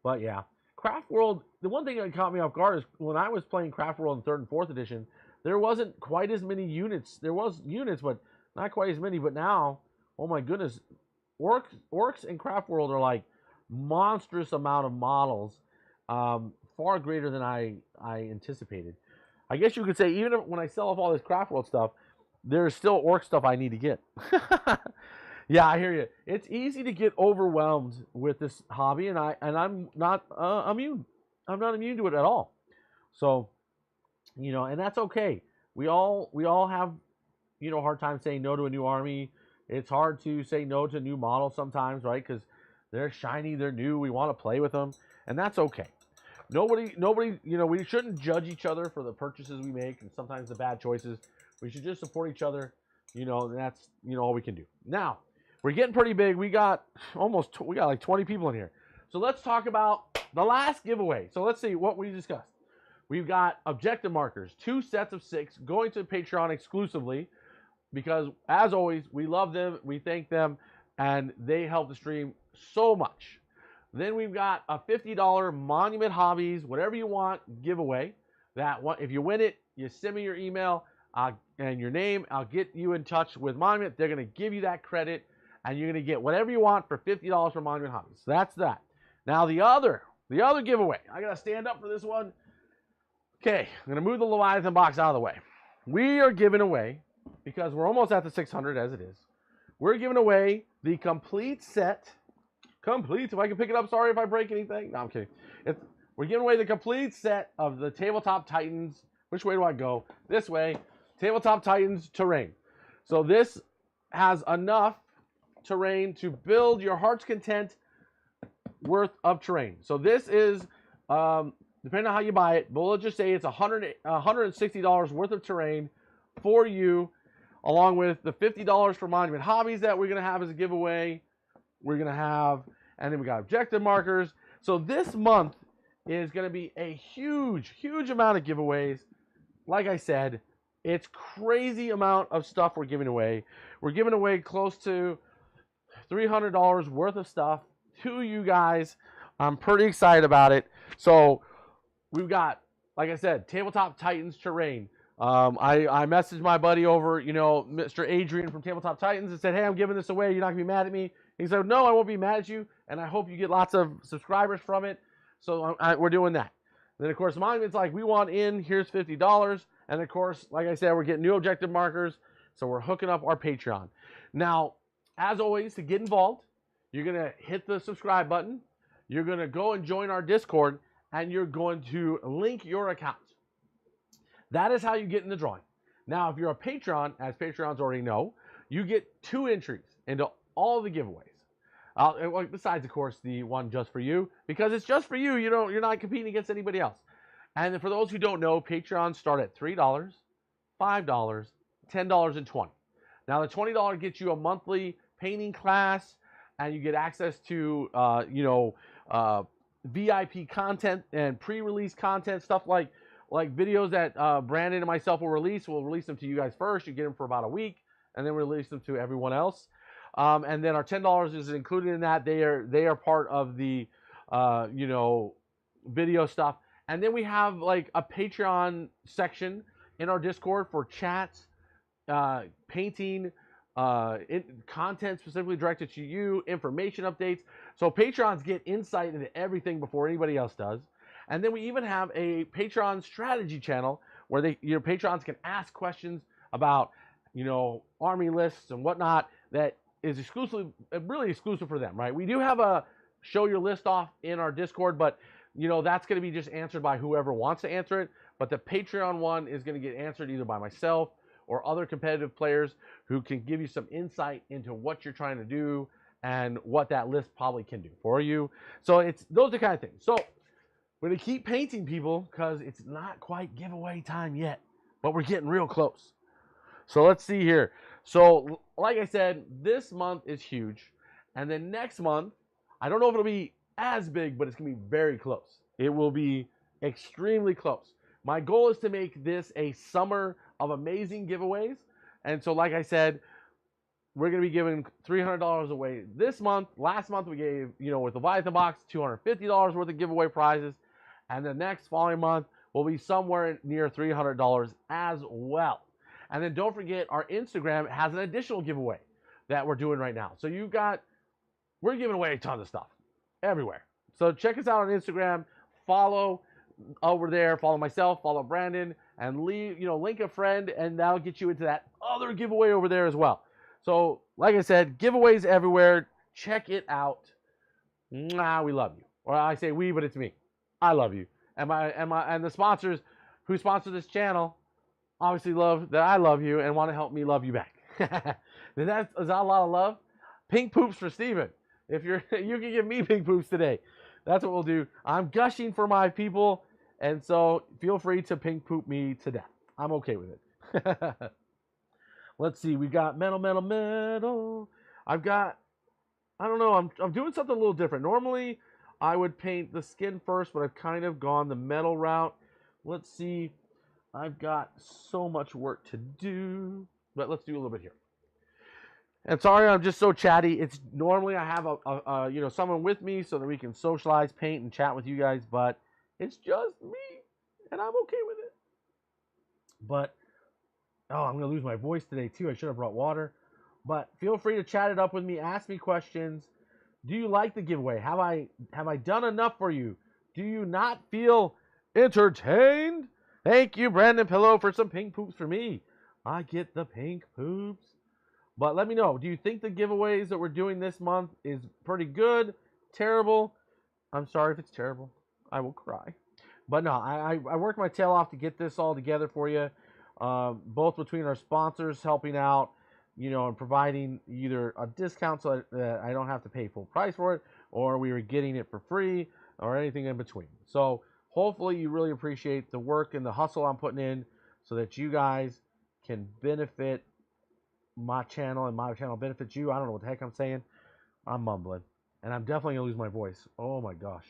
But yeah, Craft World, the one thing that caught me off guard is when I was playing Craft World in 3rd and 4th edition, there wasn't quite as many units. There was units, but not quite as many. But now, oh my goodness, Orcs in Craft World are like monstrous amount of models, far greater than I anticipated. I guess you could say even when I sell off all this Craft World stuff, there's still Orc stuff I need to get. Yeah, I hear you. It's easy to get overwhelmed with this hobby, and I'm not immune. I'm not immune to it at all. So, and that's okay. We all have, a hard time saying no to a new army. It's hard to say no to new models sometimes, right? Because they're shiny, they're new. We want to play with them, and that's okay. Nobody, we shouldn't judge each other for the purchases we make and sometimes the bad choices. We should just support each other, and that's, all we can do. Now, we're getting pretty big. We got like 20 people in here. So let's talk about the last giveaway. So let's see what we discussed. We've got objective markers, 2 sets of 6 going to Patreon exclusively because, as always, we love them, we thank them, and they help the stream so much. Then we've got a $50 Monument Hobbies, whatever you want, giveaway. If you win it, you send me your email and your name. I'll get you in touch with Monument. They're going to give you that credit, and you're going to get whatever you want for $50 from Monument Hobbies. So that's that. Now the other giveaway. I got to stand up for this one. Okay, I'm going to move the Leviathan box out of the way. We are giving away, because we're almost at the 600 as it is, we're giving away the complete set. Complete, if I can pick it up. Sorry if I break anything. No, I'm kidding. We're giving away the complete set of the Tabletop Titans. Which way do I go? This way. Tabletop Titans terrain. So this has enough terrain to build your heart's content worth of terrain. So this is, depending on how you buy it, but let's just say it's $160 worth of terrain for you, along with the $50 for Monument Hobbies that we're going to have as a giveaway. We're going to have, and then we got objective markers. So this month is going to be a huge, huge amount of giveaways. Like I said, it's crazy amount of stuff we're giving away. We're giving away close to $300 worth of stuff to you guys. I'm pretty excited about it. So we've got, like I said, Tabletop Titans terrain. I messaged my buddy over, Mr. Adrian from Tabletop Titans, and said, hey, I'm giving this away. You're not going to be mad at me? He said, no, I won't be mad at you, and I hope you get lots of subscribers from it. So we're doing that. Then, of course, Monument's like, we want in. Here's $50. And, of course, like I said, we're getting new objective markers. So we're hooking up our Patreon. Now, as always, to get involved, you're going to hit the subscribe button. You're going to go and join our Discord, and you're going to link your account. That is how you get in the drawing. Now, if you're a Patreon, as Patreons already know, you get 2 entries into all the giveaways. Besides, of course, the one just for you, because it's just for you. You're not competing against anybody else. And for those who don't know, Patreons start at $3, $5, $10, and $20. Now, the $20 gets you a monthly painting class, and you get access to VIP content and pre-release content, stuff like videos that Brandon and myself will release. We'll release them to you guys first. You get them for about a week, and then release them to everyone else. And then our $10 is included in that. They are part of the you know, video stuff. And then we have like a Patreon section in our Discord for chats, painting, content specifically directed to you, information updates. So Patrons get insight into everything before anybody else does. And then we even have a Patreon strategy channel where your patrons can ask questions about, you know, army lists and whatnot that is really exclusive for them, right? We do have a show your list off in our Discord, but you know, that's going to be just answered by whoever wants to answer it. But the Patreon one is going to get answered either by myself or other competitive players who can give you some insight into what you're trying to do and what that list probably can do for you. So it's those are the kind of things. So we're going to keep painting, people, because it's not quite giveaway time yet, but we're getting real close. So let's see here. So like I said, this month is huge. And then next month, I don't know if it'll be as big, but it's going to be very close. It will be extremely close. My goal is to make this a summer of amazing giveaways. And so like I said, we're going to be giving $300 away this month. Last month we gave, you know, with the Leviathan box, $250 worth of giveaway prizes. And the next following month will be somewhere near $300 as well. And then don't forget, our Instagram has an additional giveaway that we're doing right now. So we're giving away a ton of stuff everywhere. So check us out on Instagram, follow over there, follow myself, follow Brandon, and link a friend, and that'll get you into that other giveaway over there as well. So like I said, giveaways everywhere. Check it out. Mwah, we love you. Or I say we, but it's me. I love you. And the sponsors who sponsor this channel obviously love that I love you and want to help me love you back. Is that a lot of love? Pink poops for Steven. If you can give me pink poops today. That's what we'll do. I'm gushing for my people, and so feel free to pink poop me to death. I'm okay with it. Let's see. We got metal. I don't know. I'm doing something a little different. Normally, I would paint the skin first, but I've kind of gone the metal route. Let's see. I've got so much work to do, but let's do a little bit here. And sorry, I'm just so chatty. It's normally I have someone with me so that we can socialize, paint, and chat with you guys, but it's just me, and I'm okay with it. But I'm gonna lose my voice today too. I should have brought water. But feel free to chat it up with me. Ask me questions. Do you like the giveaway? Have I done enough for you? Do you not feel entertained? Thank you, Brandon Pillow, for some pink poops for me. I get the pink poops. But let me know. Do you think the giveaways that we're doing this month is pretty good? Terrible? I'm sorry if it's terrible. I will cry. But no, I worked my tail off to get this all together for you. Both between our sponsors helping out, and providing either a discount so that I don't have to pay full price for it, or we were getting it for free, or anything in between. So hopefully you really appreciate the work and the hustle I'm putting in so that you guys can benefit my channel and my channel benefits you. I don't know what the heck I'm saying. I'm mumbling. And I'm definitely going to lose my voice. Oh my gosh.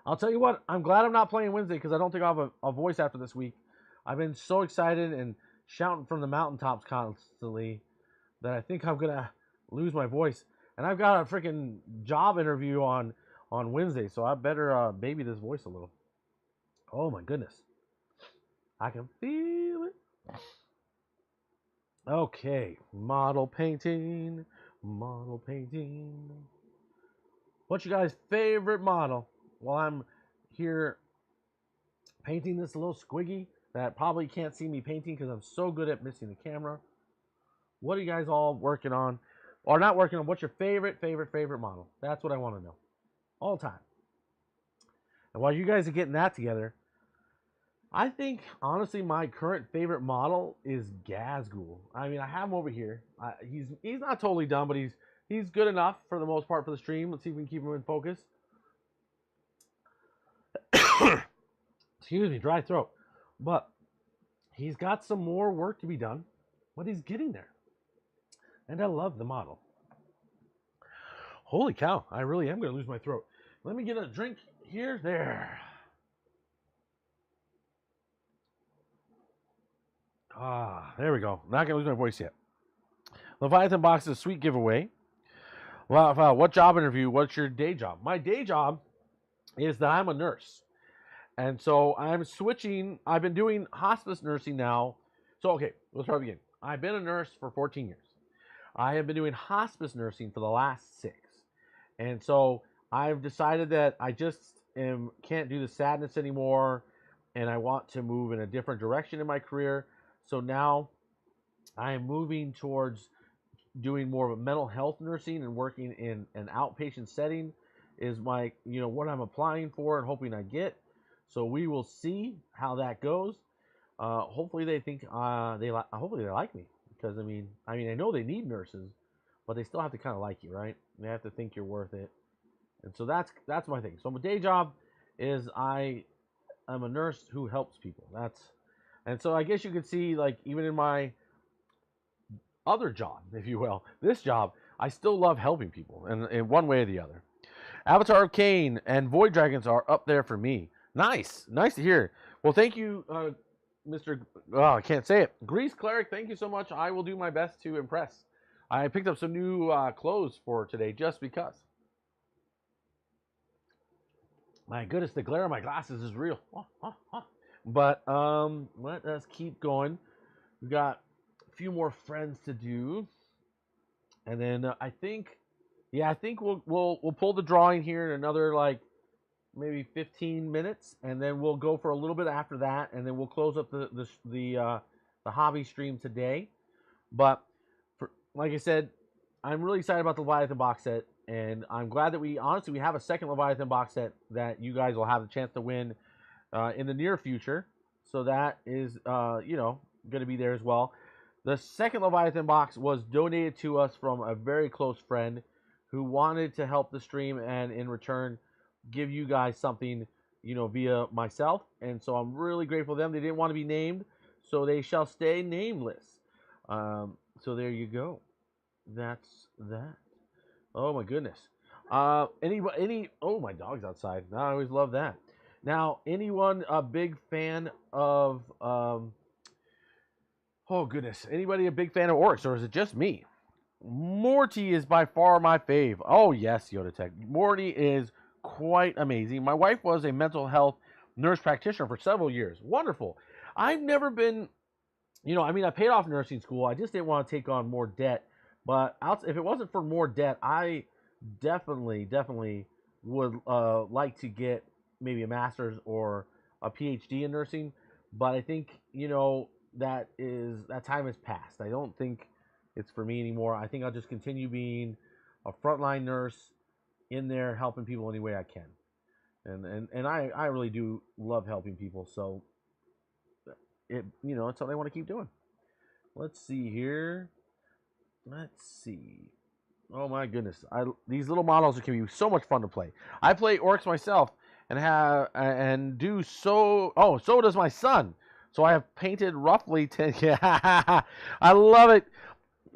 I'll tell you what, I'm glad I'm not playing Wednesday because I don't think I'll have a voice after this week. I've been so excited and shouting from the mountaintops constantly that I think I'm going to lose my voice. And I've got a freaking job interview on Wednesday, so I better baby this voice a little. Oh my goodness. I can feel it. Okay, model painting. What's your guys' favorite model? While I'm here painting this little squiggy that probably can't see me painting because I'm so good at missing the camera. What are you guys all working on? Or not working on? What's your favorite model? That's what I want to know. All the time. And while you guys are getting that together, I think, honestly, my current favorite model is Gazgul. I mean, I have him over here. He's not totally done, but he's good enough for the most part for the stream. Let's see if we can keep him in focus. Excuse me, dry throat. But he's got some more work to be done, but he's getting there. And I love the model. Holy cow, I really am going to lose my throat. Let me get a drink here. There. There we go. Not going to lose my voice yet. Leviathan box is a sweet giveaway. Well, what job interview? What's your day job? My day job is that I'm a nurse. And so I'm switching. I've been doing hospice nursing now. So, okay, let's start again. I've been a nurse for 14 years. I have been doing hospice nursing for the last 6. And so I've decided that I just can't do the sadness anymore, and I want to move in a different direction in my career. So now I am moving towards doing more of a mental health nursing and working in an outpatient setting is my, what I'm applying for and hoping I get. So we will see how that goes. Hopefully they think hopefully they like me, because I mean I know they need nurses, but they still have to kind of like you, right? They have to think you're worth it. And so that's my thing. So my day job is I'm a nurse who helps people. And so I guess you could see, like, even in my other job, if you will, this job, I still love helping people in one way or the other. Avatar of Cain and Void Dragons are up there for me. Nice to hear. Well, thank you, Mr. Oh, I can't say it. Grease Cleric, thank you so much. I will do my best to impress. I picked up some new clothes for today just because. My goodness, the glare on my glasses is real. But let us keep going. We've got a few more friends to do, and then I think we'll pull the drawing here in another, like, maybe 15 minutes, and then we'll go for a little bit after that, and then we'll close up the hobby stream today. But like I said, I'm really excited about the Leviathan box set, and I'm glad that we have a second Leviathan box set that you guys will have the chance to win in the near future. So that is going to be there as well. The second Leviathan box was donated to us from a very close friend who wanted to help the stream and in return give you guys something, via myself. And so I'm really grateful to them. They didn't want to be named, so they shall stay nameless. So there you go. That's that. Oh my goodness. Oh, my dog's outside. I always love that. Now, anyone a big fan of oh goodness, anybody a big fan of orcs, or is it just me? Morty is by far my fave. Oh yes, Yoda Tech. Morty is quite amazing. My wife was a mental health nurse practitioner for several years. Wonderful. I've never been, I paid off nursing school. I just didn't want to take on more debt. But if it wasn't for more debt, I definitely would like to get maybe a master's or a PhD in nursing. But I think, that time has passed. I don't think it's for me anymore. I think I'll just continue being a frontline nurse in there helping people any way I can. And I really do love helping people. So it's something I want to keep doing. Let's see here. Let's see. Oh my goodness! These little models can be so much fun to play. I play orcs myself and do so. Oh, so does my son. So I have painted roughly 10. Yeah, I love it,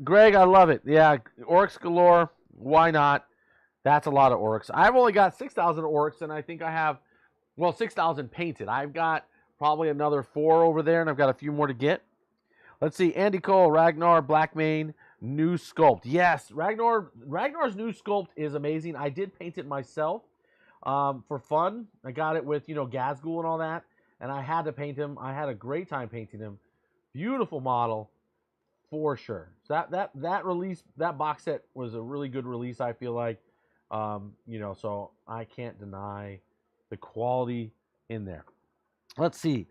Greg. I love it. Yeah, orcs galore. Why not? That's a lot of orcs. I've only got 6,000 orcs, and I think I have 6,000 painted. I've got probably another 4 over there, and I've got a few more to get. Let's see. Andy Cole, Ragnar, Blackmane. New sculpt. Yes, Ragnar's new sculpt is amazing. I did paint it myself for fun. I got it with, Gazgul and all that, and I had to paint him. I had a great time painting him. Beautiful model for sure. So that release, that box set was a really good release, I feel like. So I can't deny the quality in there. Let's see.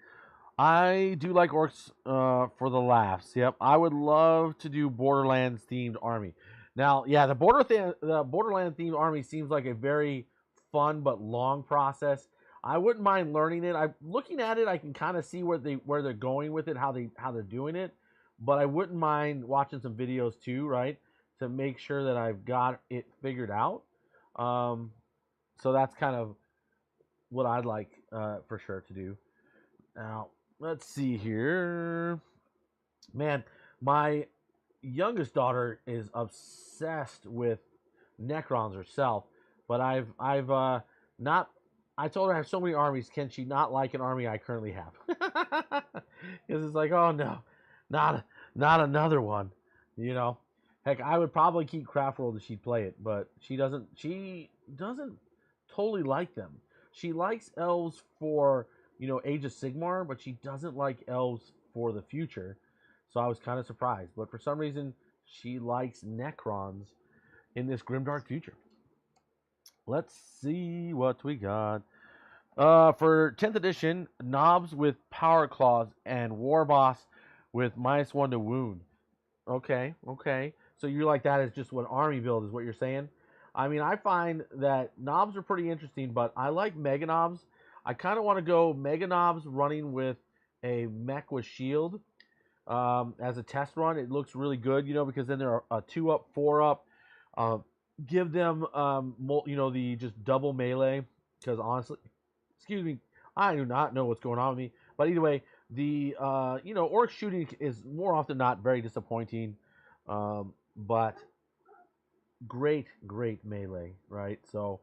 I do like orcs for the laughs. Yep, I would love to do Borderlands themed army. Now, yeah, the Borderlands themed army seems like a very fun but long process. I wouldn't mind learning it. I'm looking at it. I can kind of see where they're going with it, how they're doing it. But I wouldn't mind watching some videos too, right, to make sure that I've got it figured out. So that's kind of what I'd like for sure to do. Now, let's see here. Man, my youngest daughter is obsessed with Necrons herself, but I've not. I told her I have so many armies. Can she not like an army I currently have? Because it's like, oh no, not another one. Heck, I would probably keep Craft World if she'd play it, but she doesn't. She doesn't totally like them. She likes elves for Age of Sigmar, but she doesn't like elves for the future. So I was kind of surprised. But for some reason, she likes Necrons in this grimdark future. Let's see what we got. For 10th edition, Knobs with Power Claws and War Boss with -1 to wound. Okay, okay. So you like that as just one army build is what you're saying? I mean, I find that Knobs are pretty interesting, but I like Mega Knobs. I kind of want to go Mega Knobs running with a mech with shield as a test run. It looks really good, because then they're a 2-up, 4-up. Give them, the just double melee, because honestly, excuse me, I do not know what's going on with me. But either way, the orc shooting is more often not very disappointing, but great melee, right? So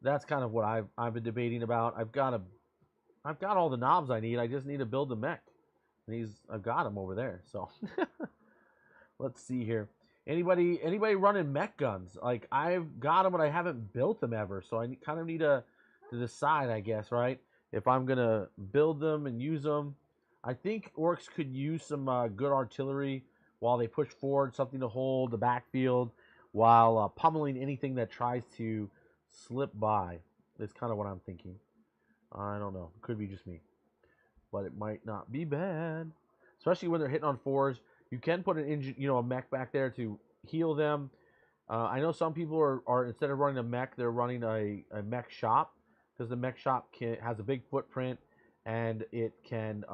that's kind of what I've been debating about. I've got all the knobs I need. I just need to build the mech. And I've got him over there. So let's see here. Anybody running mech guns? Like, I've got them, but I haven't built them ever. So I kind of need to decide, I guess, right? If I'm gonna build them and use them. I think orcs could use some good artillery while they push forward, something to hold the backfield while pummeling anything that tries to slip by. That's kind of what I'm thinking. I don't know. Could be just me. But it might not be bad. Especially when they're hitting on 4s. You can put an engine, a mech back there to heal them. I know some people are instead of running a mech, they're running a mech shop. Because the mech shop has a big footprint. And it can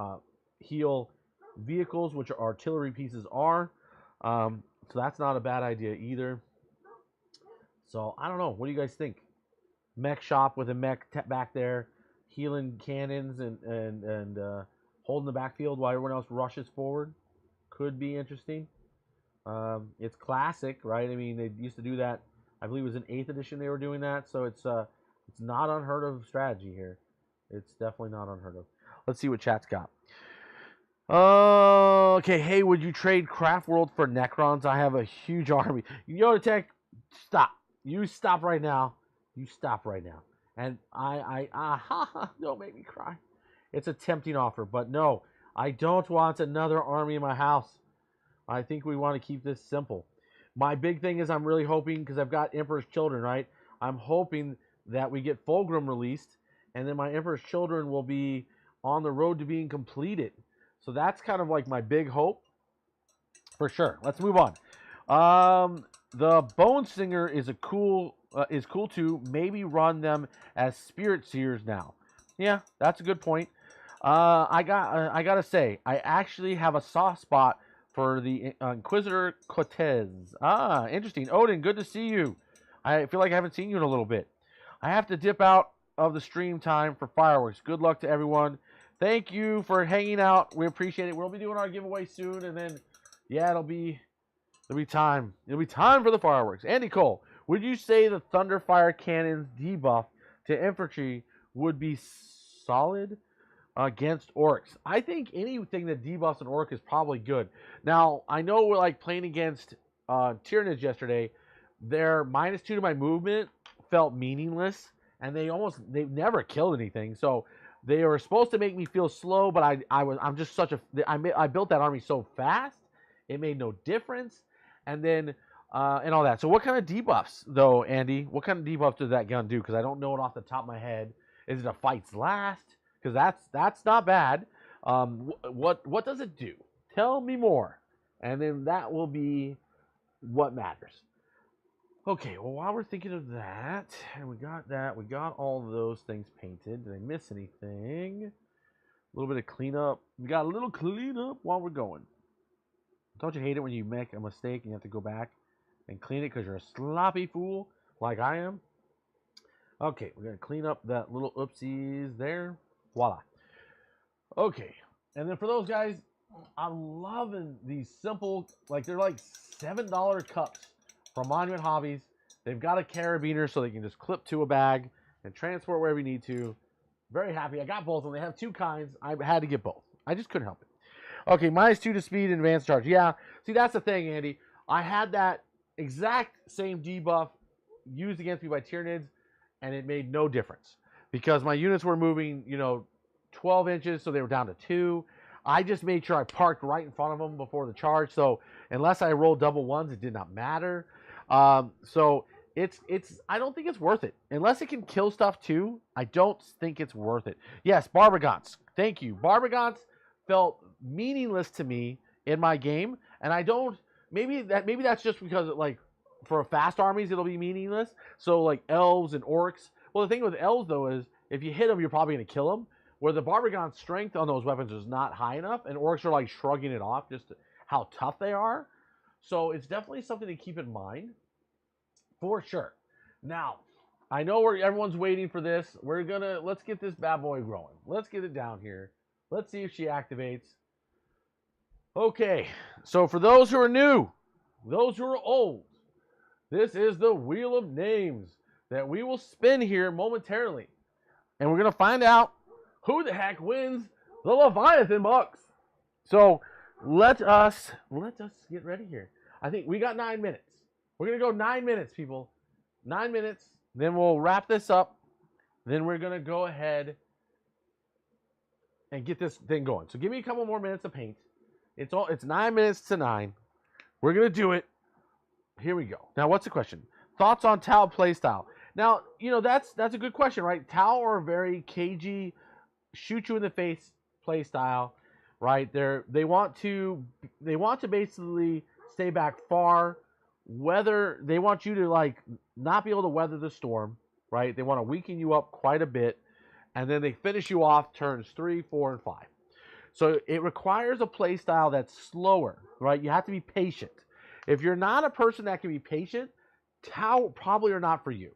heal vehicles, which artillery pieces are. So that's not a bad idea either. So I don't know. What do you guys think? Mech shop with a mech back there, healing cannons and holding the backfield while everyone else rushes forward. Could be interesting. It's classic, right? I mean, they used to do that. I believe it was in 8th edition they were doing that. So it's not unheard of strategy here. It's definitely not unheard of. Let's see what chat's got. Okay, hey, would you trade Craft World for Necrons? I have a huge army. Yoda Tech, stop. You stop right now. You stop right now. And don't make me cry. It's a tempting offer, but no, I don't want another army in my house. I think we want to keep this simple. My big thing is I'm really hoping, because I've got Emperor's Children, right? I'm hoping that we get Fulgrim released, and then my Emperor's Children will be on the road to being completed. So that's kind of like my big hope. For sure. Let's move on. The Bone Singer is cool too. Maybe run them as Spirit Seers now. Yeah, that's a good point. I gotta say, I actually have a soft spot for the Inquisitor Cortez. Interesting. Odin, good to see you. I feel like I haven't seen you in a little bit. I have to dip out of the stream time for fireworks. Good luck to everyone. Thank you for hanging out. We appreciate it. We'll be doing our giveaway soon, and then, yeah, it'll be time. It'll be time for the fireworks. Andy Cole, would you say the Thunderfire Cannon's debuff to infantry would be solid against orcs? I think anything that debuffs an orc is probably good. Now, I know we're like playing against Tyranids yesterday. Their -2 to my movement felt meaningless, and they've never killed anything. So they were supposed to make me feel slow, but I'm just such a I built that army so fast, it made no difference. And then and all that. So what kind of debuffs though, Andy? What kind of debuff does that gun do? Because I don't know it off the top of my head. Is it a fight's last? Because that's not bad. What does it do? Tell me more, and then that will be what matters. Okay, well, while we're thinking of that, and we got all of those things painted. Did I miss anything? A little bit of cleanup. We got a little cleanup while we're going. Don't you hate it when you make a mistake and you have to go back and clean it because you're a sloppy fool like I am? Okay, we're going to clean up that little oopsies there. Voila. Okay, and then for those guys, I'm loving these simple, like they're like $7 cups from Monument Hobbies. They've got a carabiner so they can just clip to a bag and transport wherever you need to. Very happy. I got both of them. They have two kinds. I had to get both. I just couldn't help it. Okay, -2 to speed and advanced charge. Yeah, see, that's the thing, Andy. I had that exact same debuff used against me by Tyranids, and it made no difference because my units were moving, 12 inches, so they were down to 2. I just made sure I parked right in front of them before the charge, so unless I rolled double ones, it did not matter. So it's I don't think it's worth it unless it can kill stuff too. I don't think it's worth it. Yes, Barbagants. Thank you. Barbagants felt meaningless to me in my game, and I don't. Maybe that's just because for fast armies it'll be meaningless. So like elves and orcs. Well, the thing with elves though is if you hit them, you're probably going to kill them. Where the Barbagant's strength on those weapons is not high enough, and orcs are like shrugging it off just how tough they are. So it's definitely something to keep in mind, for sure. Now, I know everyone's waiting for this. Let's get this bad boy growing. Let's get it down here. Let's see if she activates. Okay, so for those who are new, those who are old, this is the Wheel of Names that we will spin here momentarily. And we're going to find out who the heck wins the Leviathan box. So let us get ready here. I think we got 9 minutes. We're going to go 9 minutes, people. 9 minutes. Then we'll wrap this up. Then we're going to go ahead and get this thing going. So give me a couple more minutes of paint. It's 9 minutes to 9. We're going to do it. Here we go. Now, what's the question? Thoughts on Tau playstyle. Now, that's a good question, right? Tau are very cagey, shoot you in the face playstyle, right? They want to basically stay back far. They want you to not be able to weather the storm, right? They want to weaken you up quite a bit, and then they finish you off turns 3, 4, and 5. So it requires a playstyle that's slower, right? You have to be patient. If you're not a person that can be patient, Tau probably are not for you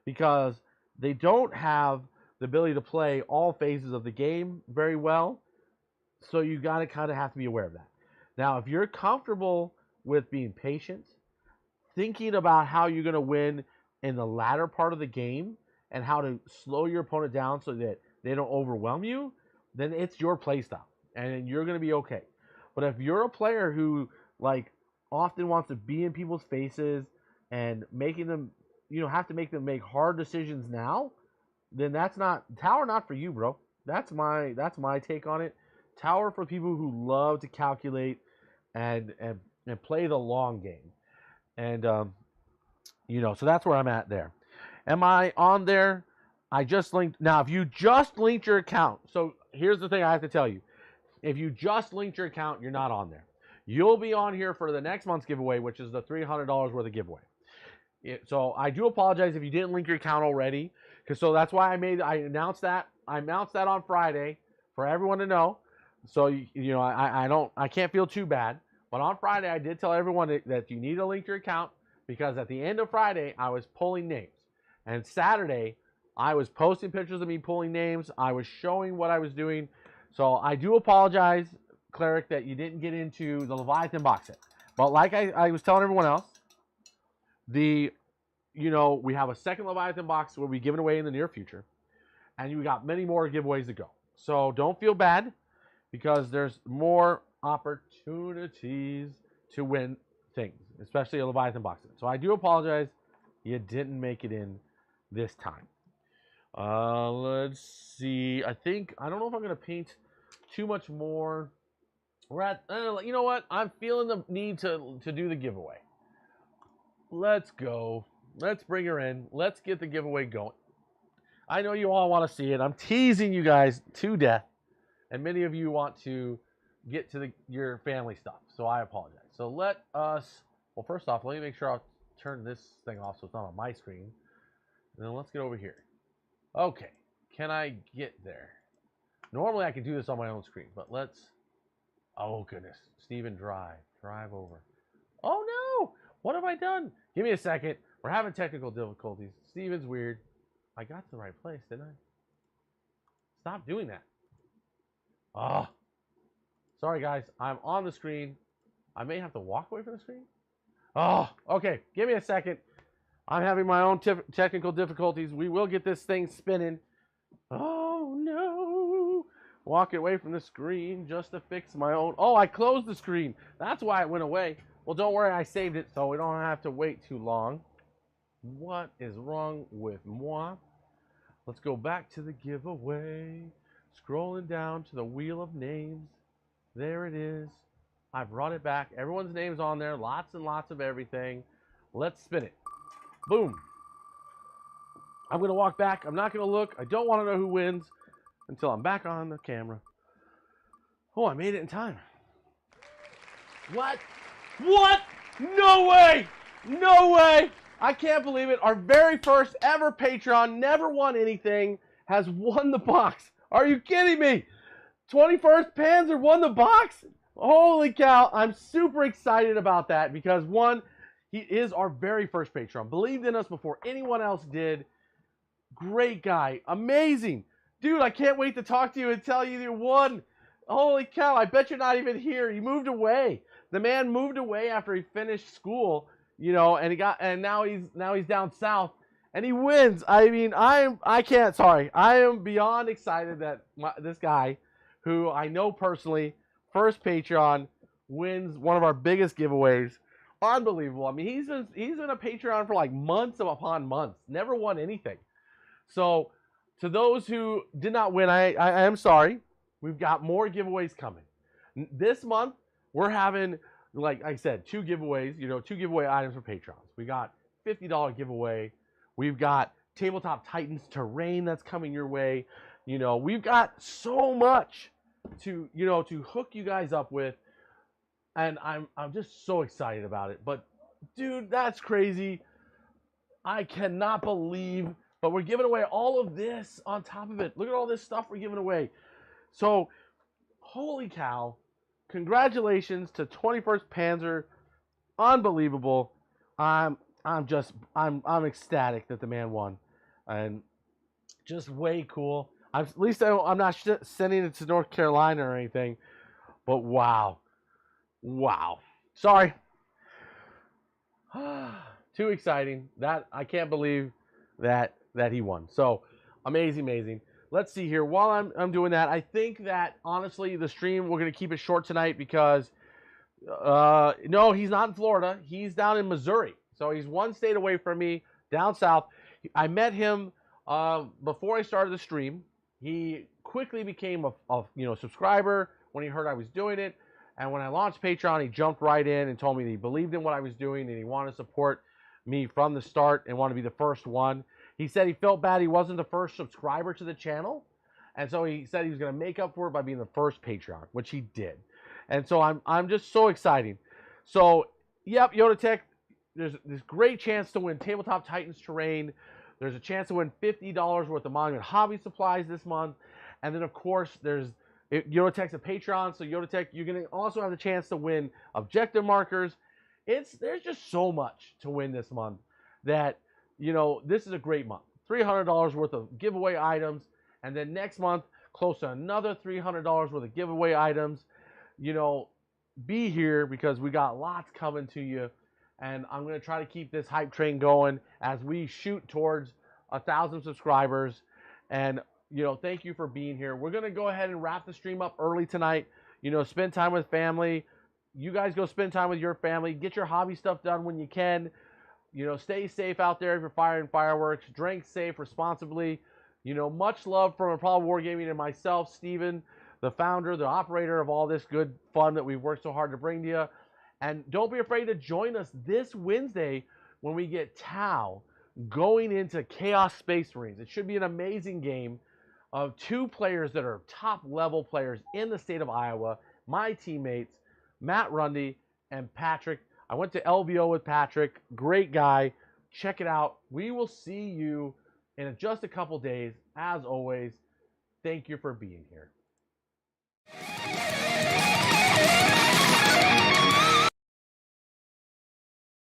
because they don't have the ability to play all phases of the game very well. So you got to kind of have to be aware of that. Now, if you're comfortable with being patient, thinking about how you're going to win in the latter part of the game and how to slow your opponent down so that they don't overwhelm you, then it's your playstyle and you're going to be okay. But if you're a player who often wants to be in people's faces and making them, have to make them make hard decisions now, then Tower not for you, bro. That's my take on it. Tower for people who love to calculate and play the long game. And so that's where I'm at there. Am I on there? I just linked. Now, if you just linked your account, so here's the thing I have to tell you. If you just linked your account, you're not on there. You'll be on here for the next month's giveaway, which is the $300 worth of giveaway. So I do apologize if you didn't link your account already, because that's why I announced that. I announced that on Friday for everyone to know. So I can't feel too bad. But on Friday I did tell everyone that you need to link your account because at the end of Friday I was pulling names, and Saturday I was posting pictures of me pulling names. I was showing what I was doing. So I do apologize, Cleric, that you didn't get into the Leviathan box set. But like I was telling everyone else, we have a second Leviathan box we'll be giving away in the near future. And we got many more giveaways to go. So don't feel bad because there's more opportunities to win things, especially a Leviathan box set. So I do apologize you didn't make it in this time. Let's see. I don't know if I'm going to paint too much more. We're at, you know what? I'm feeling the need to do the giveaway. Let's go. Let's bring her in. Let's get the giveaway going. I know you all want to see it. I'm teasing you guys to death. And many of you want to get to your family stuff. So I apologize. So well, first off, let me make sure I'll turn this thing off so it's not on my screen. And then let's get over here. Okay. Can I get there? Normally I can do this on my own screen, but oh goodness. Steven, drive over. Oh no! What have I done? Give me a second. We're having technical difficulties. Steven's weird. I got to the right place, didn't I? Stop doing that. Oh. Sorry guys, I'm on the screen. I may have to walk away from the screen. Oh, okay. Give me a second. I'm having my own technical difficulties. We will get this thing spinning. Oh no. Walking away from the screen just to fix my own. Oh, I closed the screen. That's why it went away. Well, don't worry, I saved it, so we don't have to wait too long. What is wrong with moi? Let's go back to the giveaway. Scrolling down to the wheel of names. There it is. I brought it back. Everyone's name's on there. Lots and lots of everything. Let's spin it. Boom. I'm going to walk back. I'm not going to look. I don't want to know who wins until I'm back on the camera. Oh, I made it in time. What? What? No way! No way! I can't believe it. Our very first ever Patreon, never won anything, has won the box. Are you kidding me? 21st Panzer won the box? Holy cow. I'm super excited about that because, one, he is our very first Patreon. Believed in us before anyone else did. Great guy. Amazing. Dude, I can't wait to talk to you and tell you you won. Holy cow. I bet you're not even here. He moved away. The man moved away after he finished school, you know, and now he's down south and he wins. I mean, I am beyond excited that this guy, who I know personally, first Patreon, wins one of our biggest giveaways. Unbelievable. I mean, he's been a Patreon for like months upon months, never won anything. So to those who did not win, I am sorry. We've got more giveaways coming. This month, we're having, like I said, 2 giveaways, you know, 2 giveaway items for Patrons. We got $50 giveaway. We've got Tabletop Titans Terrain that's coming your way. You know, we've got so much to hook you guys up with. And I'm just so excited about it. But, dude, that's crazy. I cannot believe, but we're giving away all of this on top of it. Look at all this stuff we're giving away. So, holy cow. Congratulations to 21st Panzer. Unbelievable. I'm ecstatic that the man won. And just way cool. At least I'm not sending it to North Carolina or anything. But wow. Wow. Sorry. Too exciting. That I can't believe that he won. So, amazing. Let's see here. While I'm doing that, I think that, honestly, the stream, we're going to keep it short tonight because, no, he's not in Florida. He's down in Missouri. So he's one state away from me, down south. I met him before I started the stream. He quickly became a subscriber when he heard I was doing it. And when I launched Patreon, he jumped right in and told me that he believed in what I was doing and he wanted to support me from the start and want to be the first one. He said he felt bad he wasn't the first subscriber to the channel. And so he said he was going to make up for it by being the first Patreon, which he did. And so I'm just so excited. So, yep, Yoda Tech, there's this great chance to win Tabletop Titans Terrain. There's a chance to win $50 worth of Monument Hobby supplies this month. And then, of course, there's Yoda Tech's a Patreon. So, Yoda Tech, you're going to also have the chance to win objective markers. There's just so much to win this month that, you know, this is a great month. $300 worth of giveaway items. And then next month, close to another $300 worth of giveaway items. You know, be here because we got lots coming to you. And I'm going to try to keep this hype train going as we shoot towards 1,000 subscribers. And, you know, thank you for being here. We're going to go ahead and wrap the stream up early tonight. You know, spend time with family. You guys go spend time with your family. Get your hobby stuff done when you can. You know, stay safe out there if you're firing fireworks. Drink safe responsibly. You know, much love from Improbable Wargaming and myself, Steven, the founder, the operator of all this good fun that we've worked so hard to bring to you. And don't be afraid to join us this Wednesday when we get Tau going into Chaos Space Marines. It should be an amazing game of 2 players that are top-level players in the state of Iowa. My teammates, Matt Rundy and Patrick. I went to LVO with Patrick. Great guy. Check it out. We will see you in just a couple days. As always, thank you for being here.